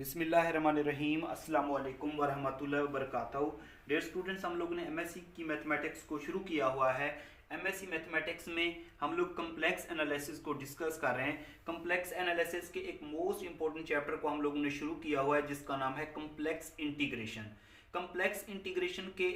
बिस्मिल्लाहिर्रहमानिर्रहीम अस्सलाम वालेकुम वरहमतुल्लाहि वबरकातुहू। डियर स्टूडेंट्स, हम लोगों ने एमएससी की मैथमेटिक्स को शुरू किया हुआ है। एमएससी मैथमेटिक्स में हम लोग कम्प्लेक्स एनालिसिस को डिस्कस कर रहे हैं। कम्प्लेक्स एनालिसिस के एक मोस्ट इंपॉर्टेंट चैप्टर को हम लोगों ने शुरू किया हुआ है जिसका नाम है कम्प्लेक्स इंटीग्रेशन। कम्प्लेक्स इंटीग्रेशन के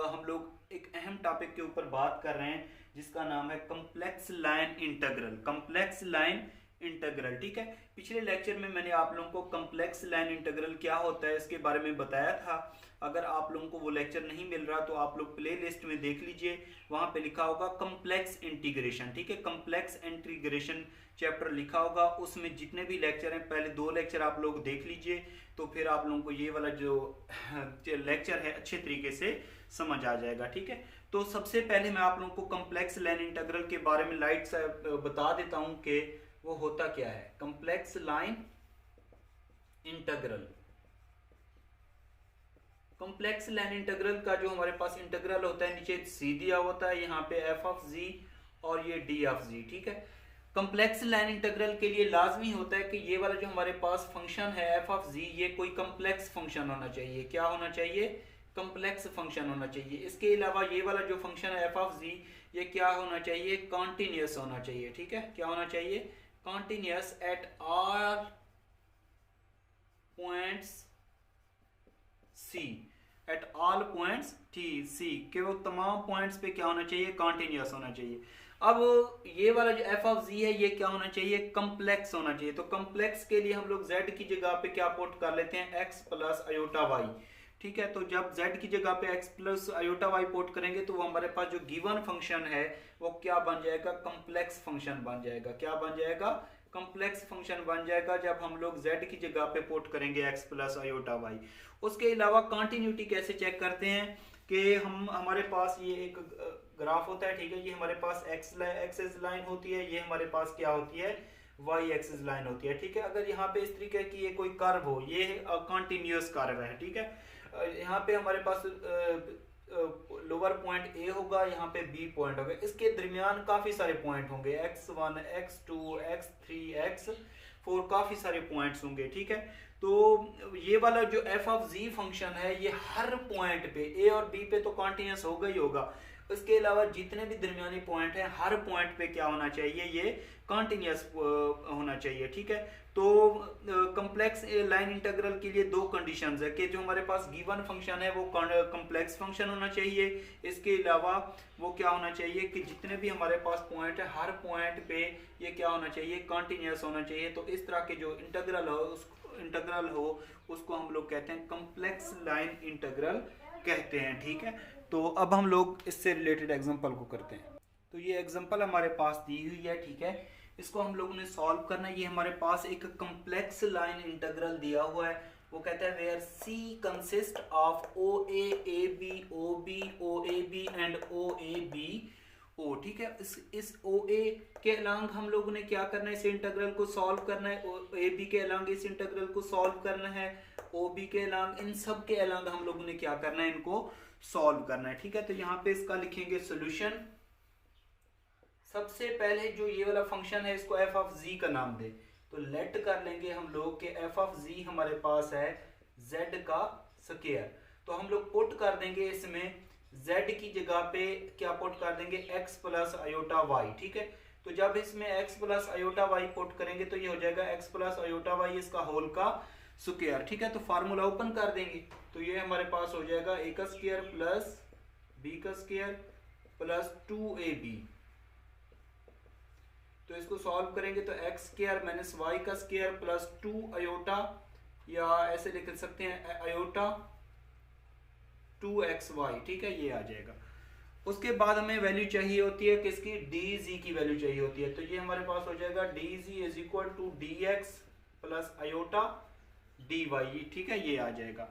हम लोग एक अहम टॉपिक के ऊपर बात कर रहे हैं जिसका नाम है complex line integral. Complex line integral, ठीक है। पिछले लेक्चर में मैंने आप लोगों को कम्प्लेक्स लाइन इंटीग्रल क्या होता है इसके बारे में बताया था। अगर आप लोगों को वो लेक्चर नहीं मिल रहा तो आप लोग प्ले लिस्ट में देख लीजिए, वहां पे लिखा होगा कम्प्लेक्स इंटीग्रेशन, ठीक है। कम्प्लेक्स इंटीग्रेशन चैप्टर लिखा होगा, उसमें जितने भी लेक्चर हैं पहले 2 लेक्चर आप लोग देख लीजिए, तो फिर आप लोगों को ये वाला जो लेक्चर है अच्छे तरीके से समझ आ जाएगा, ठीक है। तो सबसे पहले मैं आप लोगों को कम्प्लेक्स लाइन इंटीग्रल के बारे में लाइट से बता देता हूं कि वो होता क्या है। Complex line integral, complex line integral का जो हमारे पास इंटीग्रल होता है, नीचे सी दिया होता है, यहाँ पे एफ ऑफ जी और ये डी ऑफ जी, ठीक है। कम्प्लेक्स लाइन इंटीग्रल के लिए लाजमी होता है कि ये वाला जो हमारे पास फंक्शन है एफ ऑफ जी, ये कोई कम्प्लेक्स फंक्शन होना चाहिए। क्या होना चाहिए? कम्प्लेक्स फंक्शन होना चाहिए। इसके अलावा ये वाला जो फंक्शन है एफ ऑफ जी, ये क्या होना चाहिए? कॉन्टिन्यूस होना चाहिए, ठीक है। क्या होना चाहिए? Continuous at all points c, at all points t c, के वो तमाम पॉइंट्स पे क्या होना चाहिए? कॉन्टिन्यूस होना चाहिए। अब ये वाला जो एफ ऑफ जी है ये क्या होना चाहिए? कम्प्लेक्स होना चाहिए। तो कम्प्लेक्स के लिए हम लोग जेड की जगह पे क्या पुट कर लेते हैं? एक्स प्लस आयोटा वाई, ठीक है। तो जब z की जगह पे x plus iota y put करेंगे तो वो हमारे पास जो गिवन फंक्शन है वो क्या बन जाएगा? कम्प्लेक्स फंक्शन बन जाएगा। क्या बन जाएगा? कम्प्लेक्स फंक्शन बन जाएगा जब हम लोग z की जगह पे पोट करेंगे x प्लस आयोटा y। उसके अलावा कंटिन्यूटी कैसे चेक करते हैं कि हमारे पास ये एक ग्राफ होता है, ठीक है। ये हमारे पास एक्सिस लाइन होती है, ये हमारे पास क्या होती है? वाई एक्सिस लाइन होती है, ठीक है। अगर यहाँ पे इस तरीके की ये कोई कर्व हो, ये कंटिन्यूअस कर्व है, ठीक है। यहाँ पे हमारे पास लोअर पॉइंट ए होगा, यहाँ पे बी पॉइंट होगा, इसके दरमियान काफी सारे पॉइंट होंगे, x1 x2 x3 x4, काफी सारे पॉइंट्स होंगे, ठीक है। तो ये वाला जो एफ ऑफ जी फंक्शन है ये हर पॉइंट पे ए और बी पे तो कॉन्टिन्यूस होगा ही होगा, इसके अलावा जितने भी दरमियानी पॉइंट हैं हर पॉइंट पे क्या होना चाहिए? ये कॉन्टिन्यूस होना चाहिए, ठीक है। तो कम्प्लेक्स लाइन इंटीग्रल के लिए 2 कंडीशंस है कि जो हमारे पास गिवन फंक्शन है वो कम्प्लेक्स फंक्शन होना चाहिए, इसके अलावा वो क्या होना चाहिए कि जितने भी हमारे पास पॉइंट है हर पॉइंट पे ये क्या होना चाहिए? कॉन्टिन्यूस होना चाहिए। तो इस तरह के जो इंटीग्रल हो उसको हम लोग कहते हैं कम्प्लेक्स लाइन इंटीग्रल कहते हैं, ठीक है। तो अब हम लोग इससे रिलेटेड एग्जांपल को करते हैं। तो ये एग्जांपल हमारे पास दी हुई है, ठीक है। इसको हम लोगों ने सॉल्व करना है। ये हमारे पास एक कम्प्लेक्स लाइन इंटीग्रल दिया हुआ है, वो कहता है where c consist of O A B O B O A B and O A B O, ठीक है। इस ओ ए के अलॉन्ग हम लोगों ने क्या करना है? इस इंटीग्रल को सॉल्व करना है। ओ ए बी के अलॉन्ग इस इंटीग्रल को सॉल्व करना है, ओ बी के अलॉन्ग, इन सब के अलॉन्ग हम लोगों ने क्या करना है? इनको सॉल्व करना है, ठीक है। तो यहाँ पे इसका लिखेंगे सोल्यूशन। सबसे पहले जो ये वाला फंक्शन है इसको एफ ऑफ जी का नाम दे, तो लेट कर लेंगे हम लोग कि एफ ऑफ जी हमारे पास है जेड का स्क्वायर। तो हम लोग पुट कर देंगे इसमें z की जगह पे क्या पुट कर देंगे? x प्लस आयोटा वाई, ठीक है। तो जब इसमें x plus iota y put करेंगे तो ये हो जाएगा x प्लस आयोटा वाई इसका होल का स्क्वायर, ठीक है। तो फार्मूला ओपन कर देंगे तो ये हमारे पास हो जाएगा a का स्क्वायर प्लस b का स्क्वायर प्लस 2ab। तो इसको सॉल्व करेंगे तो x स्क्वायर माइनस y का स्क्वायर प्लस 2 आयोटा, या ऐसे लिख सकते हैं आयोटा 2xy, ठीक है, ये आ जाएगा। उसके बाद हमें वैल्यू चाहिए होती है किसकी? dz की वैल्यू चाहिए होती है। तो ये हमारे पास हो जाएगा dz is equal to dx plus iota dy, ठीक है, ये आ जाएगा।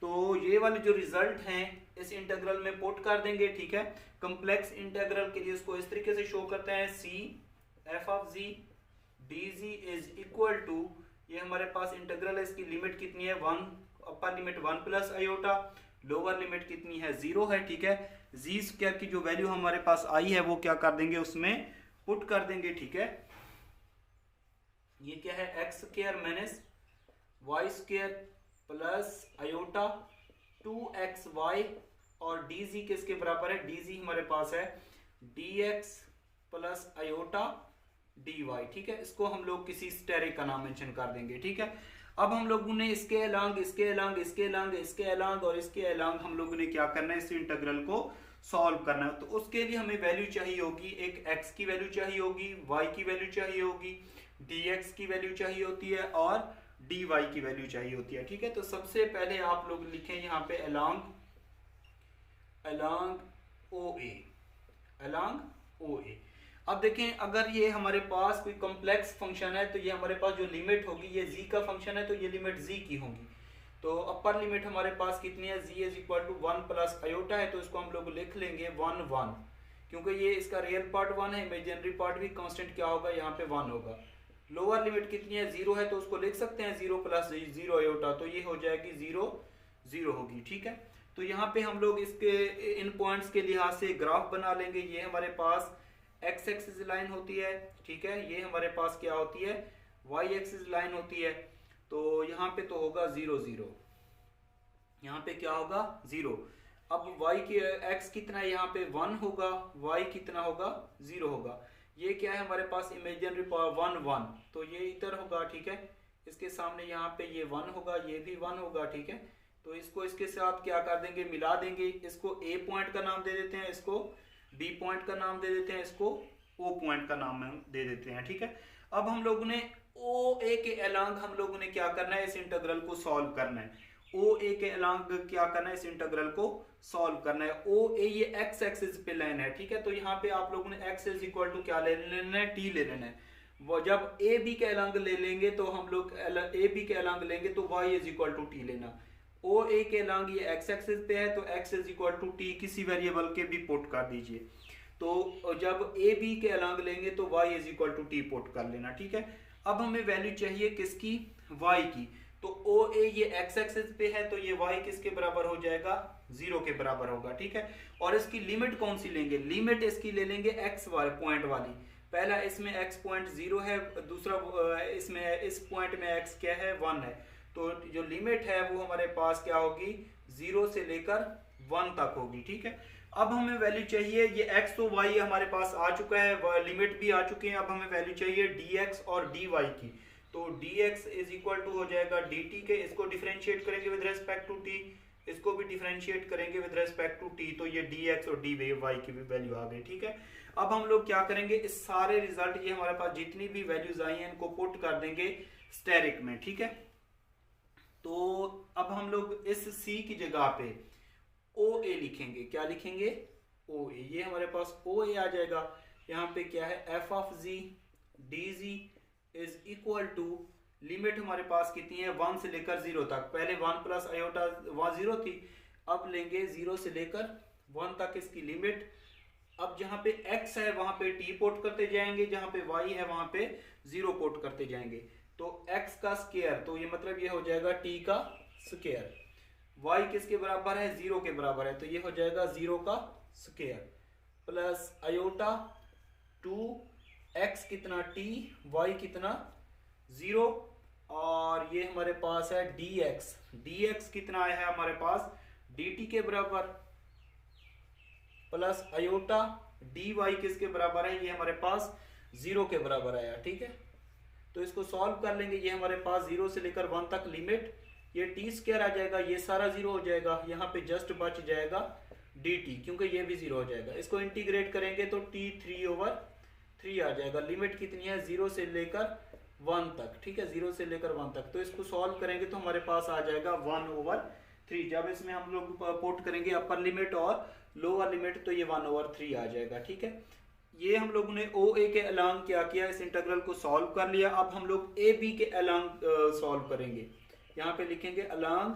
तो ये वाले जो रिजल्ट हैं इस इंटीग्रल में पुट कर देंगे, ठीक है। कम्प्लेक्स इंटीग्रल के लिए इसको इस तरीके से शो करते हैं, c f of g dz is equal to, ये हमारे पास इंटीग्रल है, इसकी लिमिट कितनी है? 1, upper limit 1 plus iota, lower limit कितनी है? 0 है, ठीक है। जी स्क्वायर की जो वैल्यू हमारे पास आई है वो क्या कर देंगे? उसमें पुट कर देंगे, ठीक है। ये क्या है? X square minus y square plus iota 2xy और dz किसके बराबर है, dz हमारे पास है dx प्लस आयोटा dy। ठीक है, इसको हम लोग किसी स्टेरिक का नाम मेंशन कर देंगे। ठीक है, अब हम लोगों ने इसके अलांग इसके अलांग इसके अलांग इसके अलांग और इसके अलांग हम लोगों ने क्या करना है, इस इंटीग्रल को सॉल्व करना है। तो उसके लिए हमें वैल्यू चाहिए होगी, एक x की वैल्यू चाहिए होगी, y की वैल्यू चाहिए होगी, dx की वैल्यू चाहिए होती है और dy की वैल्यू चाहिए होती है। ठीक है, तो सबसे पहले आप लोग लिखें यहाँ पे अलांग OA। अब देखें, अगर ये हमारे पास कोई कॉम्प्लेक्स फंक्शन है तो ये हमारे पास जो लिमिट होगी, ये z का फंक्शन है तो ये लिमिट z की होगी। तो अपर लिमिट हमारे पास कितनी है, z is equal to 1 plus iota है, तो इसको हम लोग लिख लेंगे 1 1, क्योंकि ये इसका रियल पार्ट 1 है, इमेजिनरी पार्ट भी कांस्टेंट क्या होगा, यहाँ पे 1 होगा। लोअर लिमिट कितनी है, 0 है, तो उसको लिख सकते हैं 0 प्लस 0 आयोटा, तो ये हो जाएगी 0 0 होगी। ठीक है, तो यहाँ पे हम लोग इसके इन पॉइंट्स के लिहाज से ग्राफ बना लेंगे। ये हमारे पास x एक्सिस लाइन होती है, ठीक है, ये हमारे पास क्या होती है, y एक्सिस लाइन होती है। तो यहाँ पे तो होगा 0 0, यहाँ पे क्या होगा 0। अब y की x कितना है, यहाँ पे 1 होगा, y कितना होगा 0 होगा। ये क्या है हमारे पास, इमेजिनरी पावर 1 1, तो ये इधर होगा। ठीक है, इसके सामने यहाँ पे ये 1 होगा, ये भी 1 होगा। ठीक है, तो इसको इसके साथ क्या कर देंगे, मिला देंगे। इसको a पॉइंट का नाम दे देते हैं, इसको b पॉइंट का नाम दे देते हैं, इसको o पॉइंट का नाम दे देते हैं। ठीक है, अब हम लोगों ने OA के अलांग हम लोगों ने क्या करना है, इस इंटीग्रल को सॉल्व करना है। OA के अलांग क्या करना है, इस इंटीग्रल को सॉल्व करना है। OA ये x एक्सिस पे लाइन है। ठीक है, तो यहाँ पे आप लोगों ने x इज इक्वल टू क्या ले लेना है, t ले लेना है। वो जब AB के अलांग ले लेंगे तो हम लोग AB के अलांग लेंगे तो y is equal to t लेना। OA के अलांग ये x एक्सिस पे है तो x is equal to t किसी वेरिएबल के भी पुट कर दीजिए। तो जब AB के अलांग लेंगे तो y is equal to t put कर लेना। ठीक है, अब हमें वैल्यू चाहिए किसकी, y की। तो OA ये x एक्सिस पे है तो ये y किसके बराबर हो जाएगा, 0 के बराबर होगा। ठीक है, और इसकी लिमिट कौन सी लेंगे, लिमिट इसकी ले लेंगे x पॉइंट वाली। पहला इसमें x पॉइंट 0 है, दूसरा इसमें इस पॉइंट में x क्या है, 1 है। तो जो लिमिट है वो हमारे पास क्या होगी, 0 से लेकर 1 तक होगी। ठीक है, अब हमें वैल्यू चाहिए, ये x तो y हमारे पास आ चुका है, लिमिट भी आ चुकी है। अब हमें वैल्यू चाहिए dx और dy की। तो dx इज इक्वल टू हो जाएगा dt के, इसको डिफरेंशिएट करेंगे विद रेस्पेक्ट टू t, इसको भी डिफरेंशिएट करेंगे विद रेस्पेक्ट टू t, तो ये dx और dy की भी वैल्यू आ गई। ठीक है, अब हम लोग क्या करेंगे, इस सारे रिजल्ट ये हमारे पास जितनी भी वैल्यूज आई हैं इनको पुट कर देंगे स्टेरिक में। ठीक है, तो अब हम लोग इस c की जगह पे OA लिखेंगे। क्या लिखेंगे, OA। ये हमारे पास OA आ जाएगा। यहाँ पे क्या है, f of z dz is equal to, limit हमारे पास कितनी है, 1 से लेकर 0 तक। पहले 1 प्लस आयोटा वहां 0 थी, अब लेंगे 0 से लेकर 1 तक इसकी लिमिट। अब जहां पे x है वहां पे t पुट करते जाएंगे, जहां पे y है वहां पे 0 पुट करते जाएंगे। तो x का स्क्वायर, तो ये मतलब ये हो जाएगा t का स्क्वायर। y किसके बराबर है, 0 के बराबर है, तो ये हो जाएगा 0 का स्क्वायर प्लस आयोटा 2x कितना t, y कितना 0, और ये हमारे पास है dx कितना है हमारे पास, dt के बराबर प्लस आयोटा dy किसके बराबर है, ये हमारे पास 0 के बराबर आया। ठीक है, तो इसको सॉल्व कर लेंगे। ये हमारे पास 0 से लेकर 1 तक लिमिट, ये टी स्क्वायर आ जाएगा, ये सारा 0 हो जाएगा, यहाँ पे जस्ट बच जाएगा dt, क्योंकि ये भी 0 हो जाएगा। इसको इंटीग्रेट करेंगे तो t 3/3 आ जाएगा। लिमिट कितनी है, 0 से लेकर 1 तक। ठीक है, 0 से लेकर 1 तक। तो इसको सॉल्व करेंगे तो हमारे पास आ जाएगा 1/3। जब इसमें हम लोग पुट करेंगे अपर लिमिट और लोअर लिमिट तो ये 1/3 आ जाएगा। ठीक है, ये हम लोगों ने OA के अलांग क्या किया, इस इंटीग्रल को सॉल्व कर लिया। अब हम लोग AB के अलांग सॉल्व करेंगे। यहाँ पे लिखेंगे अलांग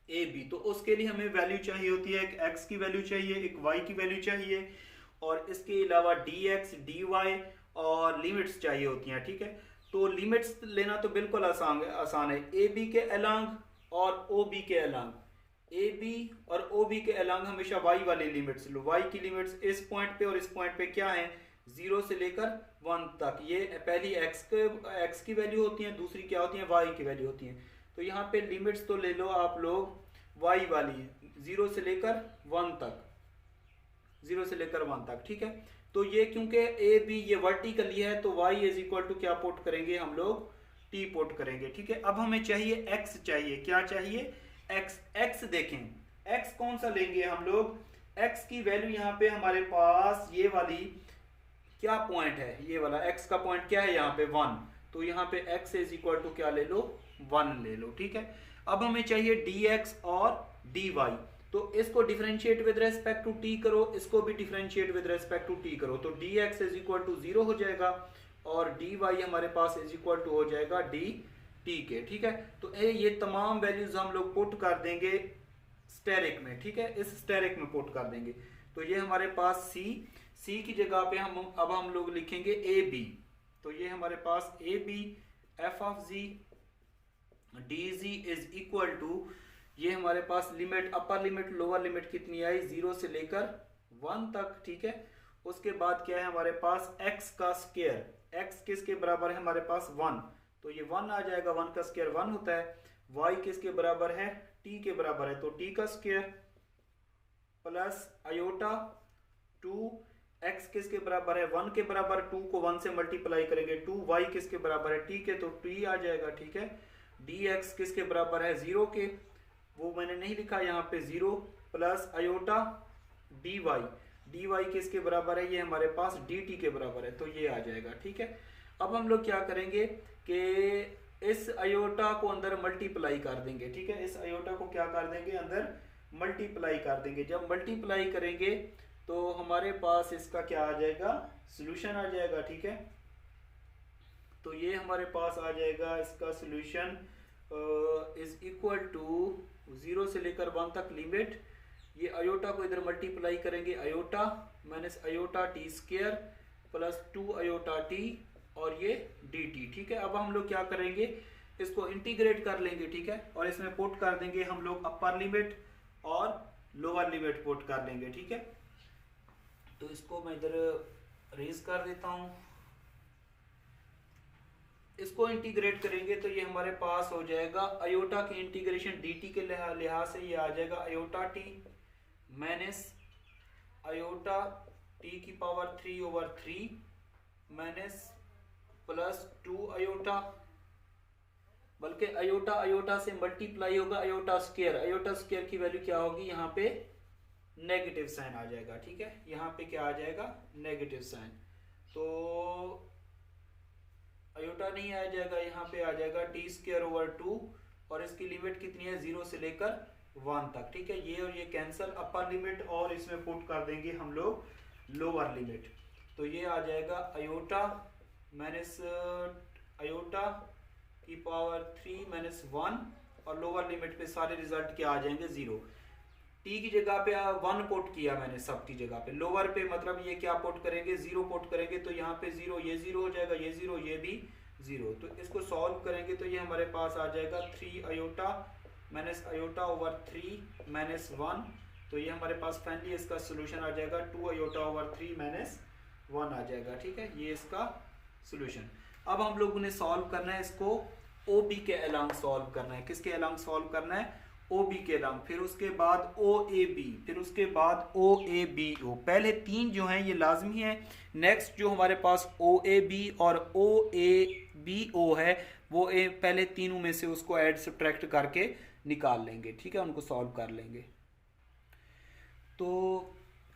AB, तो उसके लिए हमें वैल्यू चाहिए होती है, एक x की वैल्यू चाहिए, एक y की वैल्यू चाहिए, और इसके अलावा dx dy और लिमिट्स चाहिए होती हैं। ठीक है, तो लिमिट्स लेना तो बिल्कुल आसान है। AB के अलांग और OB के अलांग, AB और OB के अलांग हमेशा y वाली लिमिट्स लो। y की लिमिट्स इस पॉइंट पे और इस पॉइंट पे क्या है, 0 से लेकर 1 तक। ये पहली x की वैल्यू होती है, दूसरी क्या होती है, y की वैल्यू होती है। तो यहाँ पे लिमिट्स तो ले लो आप लोग y वाली 0 से लेकर 1 तक, 0 से लेकर 1 तक, ठीक है। तो ये क्योंकि ए बी ये वर्टिकली है तो y इज इक्वल टू क्या पुट करेंगे हम लोग, t पुट करेंगे, ठीक है। अब हमें चाहिए x चाहिए, क्या चाहिए, x देखें x कौन सा लेंगे हम लोग, x की वैल्यू यहाँ पे हमारे पास ये वाली क्या पॉइंट है, ये वाला x का पॉइंट क्या है यहाँ पे 1, तो यहाँ पे x इज इक्वल टू क्या ले लो, 1 ले लो, ठीक है। अब हमें चाहिए dx और dy, तो इसको differentiate with respect to t करो, इसको भी differentiate with respect to t करो, तो dx इज इक्वल टू 0 हो जाएगा और dy हमारे पास इज इक्वल टू हो जाएगा dt के, ठीक है। तो ये तमाम वैल्यूज हम लोग पुट कर देंगे स्टेरिक में, ठीक है, इस स्टेरिक में पुट कर देंगे। तो ये हमारे पास c की जगह पे हम लोग लिखेंगे ए बी, तो ये हमारे पास a b f of g d g is equal to, ये हमारे पास limit upper limit lower limit कितनी आई, 0 से लेकर 1 तक, ठीक है। उसके बाद क्या है हमारे पास x का स्क्वायर, x किसके बराबर है हमारे पास 1, तो ये 1 आ जाएगा, 1 का स्क्वायर 1 होता है। y किसके बराबर है, t के बराबर है, तो t का स्क्वायर प्लस आयोटा 2, x किसके बराबर है 1 के बराबर, 2 को 1 से मल्टीप्लाई करेंगे 2, y किसके बराबर है t के, तो t आ जाएगा, ठीक है। dx किसके बराबर है 0 के, वो मैंने नहीं लिखा यहाँ पे 0, प्लस आयोटा dy, dy किसके बराबर है, ये हमारे पास dt के बराबर है, तो ये आ जाएगा, ठीक है। अब हम लोग क्या करेंगे कि इस आयोटा को अंदर मल्टीप्लाई कर देंगे, ठीक है, इस आयोटा को क्या कर देंगे, अंदर मल्टीप्लाई कर देंगे। जब मल्टीप्लाई करेंगे तो हमारे पास इसका क्या आ जाएगा, सॉल्यूशन आ जाएगा, ठीक है। तो ये हमारे पास आ जाएगा, इसका सॉल्यूशन इज इक्वल टू 0 से लेकर 1 तक लिमिट, ये आयोटा को इधर मल्टीप्लाई करेंगे, iota minus iota T square plus 2 iota T और ये डी टी, ठीक है। अब हम लोग क्या करेंगे, इसको इंटीग्रेट कर लेंगे, ठीक है, और इसमें पुट कर देंगे हम लोग अपर लिमिट और लोअर लिमिट पुट कर लेंगे, ठीक है। तो इसको मैं इधर रेज कर देता हूं, इसको इंटीग्रेट करेंगे तो ये हमारे पास हो जाएगा आयोटा की इंटीग्रेशन dt के लिहाज से ये आ जाएगा iota T minus iota T की पावर 3/3 माइनस प्लस 2 आयोटा, बल्कि आयोटा आयोटा से मल्टीप्लाई होगा आयोटा स्क्वायर की वैल्यू क्या होगी, यहाँ पे नेगेटिव साइन आ जाएगा, ठीक है, यहाँ पे क्या आ जाएगा, नेगेटिव साइन, तो आयोटा नहीं आ जाएगा, यहाँ पे आ जाएगा t²/2 और इसकी लिमिट कितनी है 0 से लेकर 1 तक, ठीक है। ये और ये कैंसल, अपर लिमिट और इसमें पुट कर देंगे हम लोग लोअर लिमिट, तो ये आ जाएगा आयोटा माइनस आयोटा की पावर 3 माइनस 1 और लोअर लिमिट पे सारे रिजल्ट क्या आ जाएंगे 0। टी की जगह पे 1 पुट किया मैंने सब की जगह पे, लोअर पे मतलब ये क्या पुट करेंगे 0 पुट करेंगे, तो यहाँ पे 0, ये 0 हो जाएगा, ये 0, ये भी 0, तो इसको सॉल्व करेंगे तो ये हमारे पास आ जाएगा 3 iota minus iota over 3 minus 1, तो ये हमारे पास फाइनली इसका सोल्यूशन आ जाएगा 2 आयोटा ओवर 3 माइनस 1 आ जाएगा, ठीक है, ये इसका सोल्यूशन। अब हम लोगों ने सॉल्व करना है इसको ओ बी के अलोंग सॉल्व करना है, किसके अलोंग सॉल्व करना है, ओ बी के अलोंग, फिर उसके बाद ओ ए बी, फिर उसके बाद ओ ए बी ओ, पहले 3 जो हैं ये लाजमी है। नेक्स्ट जो हमारे पास ओ ए बी और ओ ए बी ओ है वो पहले तीनों में से उसको ऐड सब्ट्रैक्ट करके निकाल लेंगे, ठीक है, उनको सॉल्व कर लेंगे। तो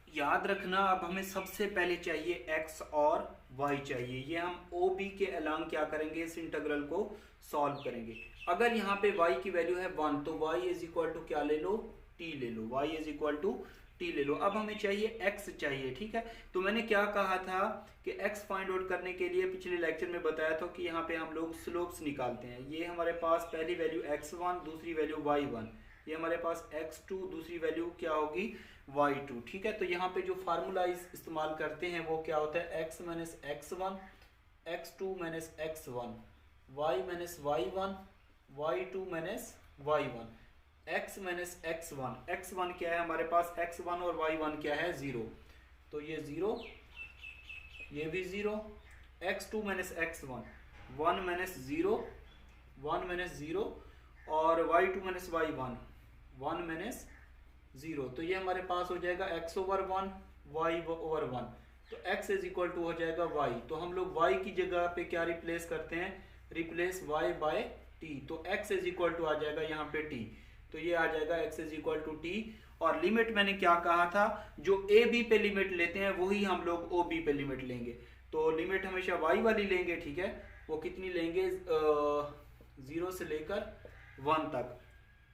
याद रखना अब हमें सबसे पहले चाहिए x और y चाहिए, ये हम ओ बी के अलोंग क्या करेंगे, इस इंटीग्रल को सॉल्व करेंगे। अगर यहाँ पे y की वैल्यू है 1 तो y इज इक्वल टू क्या ले लो, t ले लो, y is equal to t ले लो। अब हमें चाहिए x चाहिए, ठीक है। तो मैंने क्या कहा था कि x फाइंड आउट करने के लिए पिछले लेक्चर में बताया था कि यहाँ पे हम लोग स्लोप्स निकालते हैं। ये हमारे पास पहली वैल्यू x1, दूसरी वैल्यू y1, ये हमारे पास x2, दूसरी वैल्यू क्या होगी y2, ठीक है। तो यहाँ पे जो फार्मूला इस्तेमाल करते हैं वो क्या होता है, x minus x1, x2 minus x1, y minus y1, y2 minus y1, x minus x1, x1 क्या है हमारे पास, x1 और y1 क्या है 0, तो ये 0 ये भी 0, x2 minus x1, 1 minus 0, 1 minus 0, और y2 माइनस y1, 1 माइनस 0। तो ये हमारे पास हो जाएगा x ओवर 1, y ओवर 1। तो x इज इक्वल टू हो जाएगा y। तो हम लोग y की जगह पे क्या रिप्लेस करते हैं, रिप्लेस y बाय t। तो x इज इक्वल टू आ जाएगा यहाँ पे t। तो ये आ जाएगा x is equal to t। और लिमिट मैंने क्या कहा था, जो a b पे लिमिट लेते हैं वही हम लोग o b पे लिमिट लेंगे। तो लिमिट हमेशा y वाली लेंगे, ठीक है। वो कितनी लेंगे, 0 से लेकर 1 तक।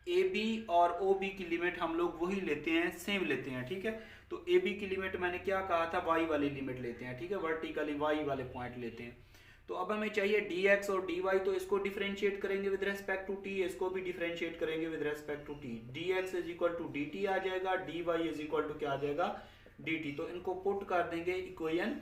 ए बी और ओ बी की लिमिट हम लोग वही लेते हैं, सेम लेते हैं, ठीक है। तो ए बी की लिमिट मैंने क्या कहा था, वाई वाली लिमिट लेते हैं, ठीक है, वर्टिकली वाई वाले पॉइंट लेते हैं। तो अब हमें चाहिए dx और dy, तो इसको डिफरेंशिएट करेंगे विद रेस्पेक्ट टू t, इसको भी डिफरेंशिएट करेंगे with respect to t। dx is equal to dt आ जाएगा, dy इज इक्वल टू क्या आ जाएगा, dt। तो इनको पुट कर देंगे इक्वेशन,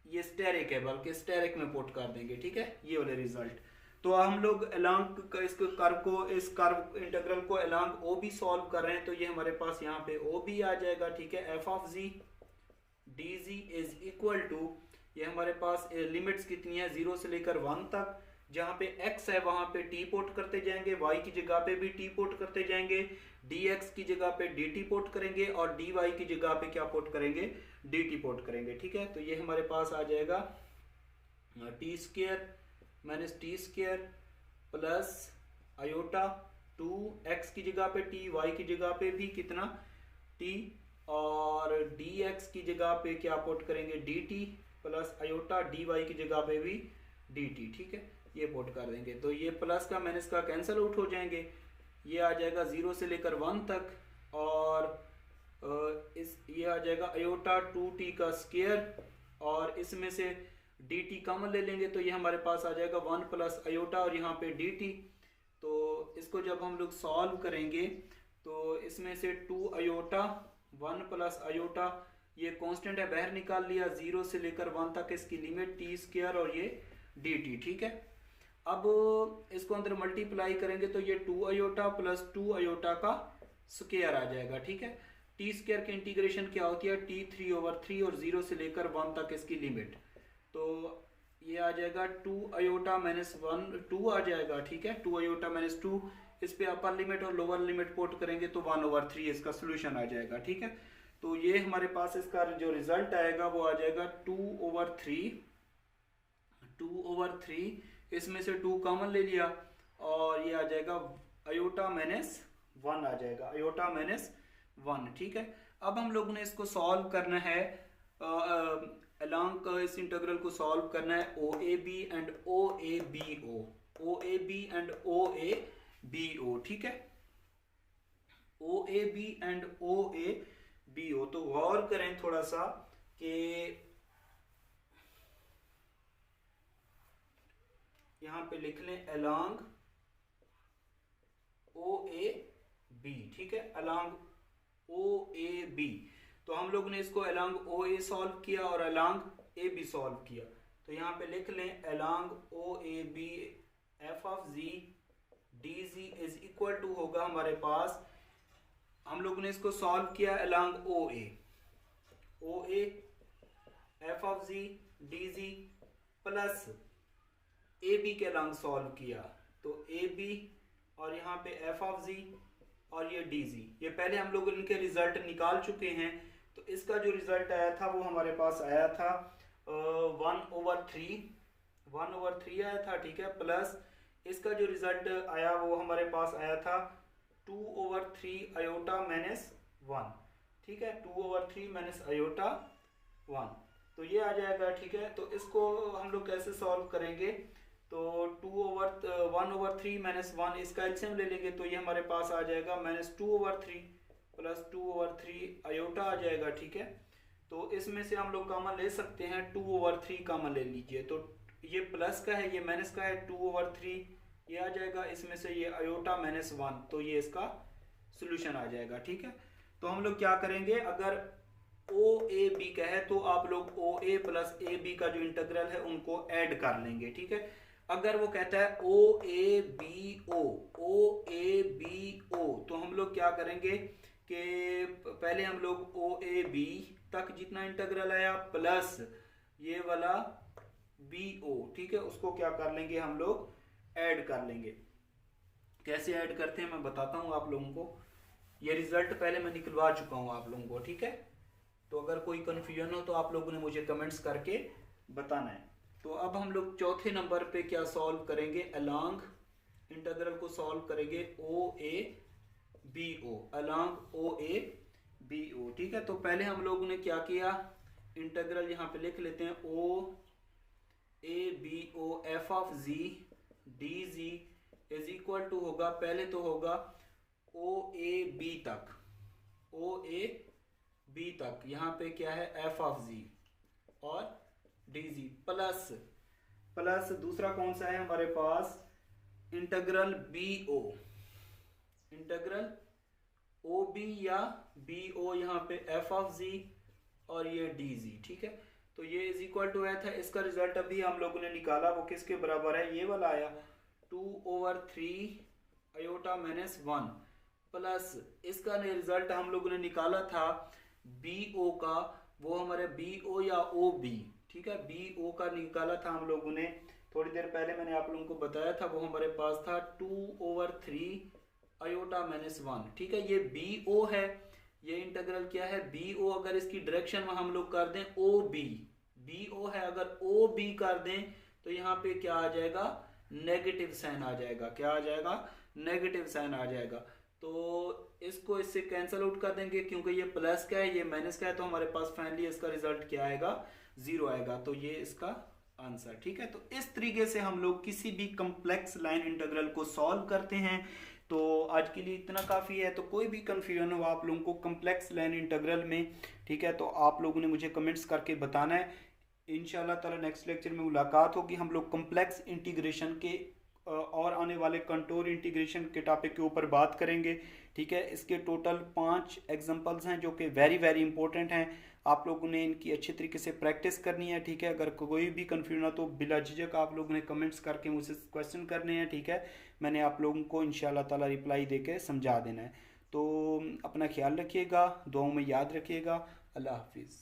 ये स्टेरिक है, बल्कि स्टेरिक में पुट कर देंगे, ठीक है, ये वाले रिजल्ट। तो हम लोग अलोंग इस कर्व को, इस कर्व इंटीग्रल को अलोंग ओ बी सॉल्व कर रहे हैं। तो ये हमारे पास यहाँ पे ओ बी आ जाएगा, ठीक है। F of g d g is equal to, ये हमारे पास लिमिट्स कितनी है, 0 से लेकर 1 तक। जहाँ पे x है वहां पे t पुट करते जाएंगे, y की जगह पे भी t पुट करते जाएंगे, dx की जगह पे dt पुट करेंगे, और dy की जगह पे क्या पुट करेंगे, dt पुट करेंगे, ठीक है। तो ये हमारे पास आ जाएगा T square minus T square plus iota 2x की जगह पे t, y की जगह पे भी कितना t, और dx की जगह पे क्या पुट करेंगे, dt प्लस आयोटा dy की जगह पे भी dt, ठीक है, ये पुट कर देंगे। तो ये प्लस का माइनस का कैंसिल आउट हो जाएंगे, ये आ जाएगा 0 से लेकर 1 तक, और ये आ जाएगा आयोटा 2t का स्क्वायर, और इसमें से dt कॉमन ले लेंगे, तो ये हमारे पास आ जाएगा 1 प्लस आयोटा और यहाँ पे dt। तो इसको जब हम लोग सॉल्व करेंगे तो इसमें से 2 आयोटा 1 प्लस आयोटा, ये कांस्टेंट है, बाहर निकाल लिया, 0 से लेकर 1 तक इसकी लिमिट t स्क्वायर और ये dt, ठीक है। अब इसको अंदर मल्टीप्लाई करेंगे तो ये 2 आयोटा प्लस 2 आयोटा का स्क्वायर आ जाएगा, ठीक है। टी स्क्वायर की इंटीग्रेशन क्या होती है, t3 ओवर 3, और 0 से लेकर 1 तक इसकी लिमिट। तो ये आ जाएगा 2 आयोटा माइनस 1, 2 आ जाएगा, ठीक है, 2 आयोटा माइनस 2। इस पे अपर लिमिट और लोअर लिमिट पुट करेंगे तो 1 ओवर 3 इसका सोल्यूशन आ जाएगा, ठीक है। तो ये हमारे पास इसका जो रिजल्ट आएगा वो आ जाएगा 2 ओवर 3, इसमें से 2 कॉमन ले लिया, और ये आ जाएगा आयोटा माइनस 1 आ जाएगा, आयोटा माइनस 1, ठीक है। अब हम लोगों ने इसको सॉल्व करना है, अलोंग इस इंटीग्रल को सॉल्व करना है OAB and OABO, OAB and OABO, ठीक है, OAB एंड OABO। तो गौर करें थोड़ा सा कि यहां पे लिख लें अलोंग OAB, ठीक है, अलोंग OAB। तो हम लोग ने इसको अलोंग OA सॉल्व किया और अलोंग AB सॉल्व किया। तो यहाँ पे लिख लें along OAB f of g d g is equal to होगा हमारे पास, हम लोग ने इसको सॉल्व किया along OA f of g d g plus AB के अलोंग सॉल्व किया, तो AB और यहाँ पे एफ ऑफ जी और ये डी जी, ये पहले हम लोग इनके रिजल्ट निकाल चुके हैं। तो इसका जो रिजल्ट आया था वो हमारे पास आया था 1 ओवर 3 आया था, ठीक है, प्लस इसका जो रिजल्ट आया वो हमारे पास आया था 2 ओवर 3 आयोटा माइनस 1, ठीक है, 2 ओवर 3 माइनस आयोटा 1। तो ये आ जाएगा, ठीक है। तो इसको हम लोग कैसे सॉल्व करेंगे, तो 1 ओवर 3 माइनस 1 इसका एलसीएम ले लेंगे, तो ये हमारे पास आ जाएगा minus 2 over 3 plus 2 over 3 iota आ जाएगा, ठीक है। तो इसमें से हम लोग कॉमन ले सकते हैं, 2 ओवर 3 कॉमन ले लीजिए, तो ये प्लस का है, ये माइनस का है, 2 ओवर 3 ये आ जाएगा, इसमें से ये आयोटा माइनस 1, तो ये इसका सोल्यूशन आ जाएगा, ठीक है। तो हम लोग क्या करेंगे, अगर OAB का है तो आप लोग OA प्लस AB का जो इंटीग्रल है उनको ऐड कर लेंगे, ठीक है। अगर वो कहता है OABO तो हम लोग क्या करेंगे कि पहले हम लोग OAB तक जितना इंटीग्रल आया प्लस ये वाला BO, ठीक है, उसको क्या कर लेंगे हम लोग, ऐड कर लेंगे। कैसे ऐड करते हैं मैं बताता हूँ आप लोगों को। ये रिजल्ट पहले मैं निकलवा चुका हूँ आप लोगों को, ठीक है। तो अगर कोई कंफ्यूजन हो तो आप लोगों ने मुझे कमेंट्स करके बताना है। तो अब हम लोग चौथे नंबर पे क्या सॉल्व करेंगे, अलोंग इंटीग्रल को सॉल्व करेंगे OABO, अलोंग OABO, ठीक है। तो पहले हम लोगों ने क्या किया, इंटीग्रल यहाँ पे लिख लेते हैं OABO f of z dz is equal to होगा, पहले तो होगा OAB तक, OAB तक यहाँ पे क्या है f ऑफ z और dz प्लस दूसरा कौन सा है हमारे पास, इंटीग्रल BO, इंटीग्रल OB या BO, यहाँ पे f ऑफ z और ये dz, ठीक है। तो ये इज इक्वल टू आया था, इसका रिजल्ट अभी हम लोगों ने निकाला, वो किसके बराबर है, ये वाला आया 2/3 आयोटा माइनस 1 प्लस इसका रिजल्ट हम लोगों ने निकाला था BO का, वो हमारे BO या OB, ठीक है, BO का निकाला था हम लोगों ने थोड़ी देर पहले, मैंने आप लोगों को बताया था, वो हमारे पास था 2/3 आयोटा माइनस 1, ठीक है। ये BO है, ये इंटीग्रल क्या है BO, अगर इसकी डायरेक्शन में हम लोग कर दें OB, BO है, अगर OB कर दें तो यहाँ पे क्या आ जाएगा, नेगेटिव साइन आ जाएगा, क्या आ जाएगा, नेगेटिव साइन आ जाएगा। तो इसको इससे कैंसिल आउट कर देंगे, क्योंकि ये प्लस का है ये माइनस का है, तो हमारे पास फाइनली इसका रिजल्ट क्या आएगा, 0 आएगा। तो ये इसका आंसर, ठीक है। तो इस तरीके से हम लोग किसी भी कॉम्प्लेक्स लाइन इंटीग्रल को सॉल्व करते हैं। तो आज के लिए इतना काफ़ी है। तो कोई भी कन्फ्यूजन हो आप लोगों को कॉम्प्लेक्स लाइन इंटीग्रल में, ठीक है, तो आप लोगों ने मुझे कमेंट्स करके बताना है। इंशाल्लाह ताला नेक्स्ट लेक्चर में मुलाकात होगी, हम लोग कॉम्प्लेक्स इंटीग्रेशन के और आने वाले कंटूर इंटीग्रेशन के टॉपिक के ऊपर बात करेंगे, ठीक है। इसके टोटल 5 एग्जांपल्स हैं जो कि वेरी वेरी इंपॉर्टेंट हैं, आप लोगों ने इनकी अच्छी तरीके से प्रैक्टिस करनी है, ठीक है। अगर कोई भी कन्फ्यूजन हो तो बिला झिझक आप लोगों ने कमेंट्स करके मुझसे क्वेश्चन करने हैं, ठीक है। मैंने आप लोगों को इंशाल्लाह ताला रिप्लाई देके समझा देना है। तो अपना ख्याल रखिएगा, दुआओं में याद रखिएगा। अल्लाह हाफिज़।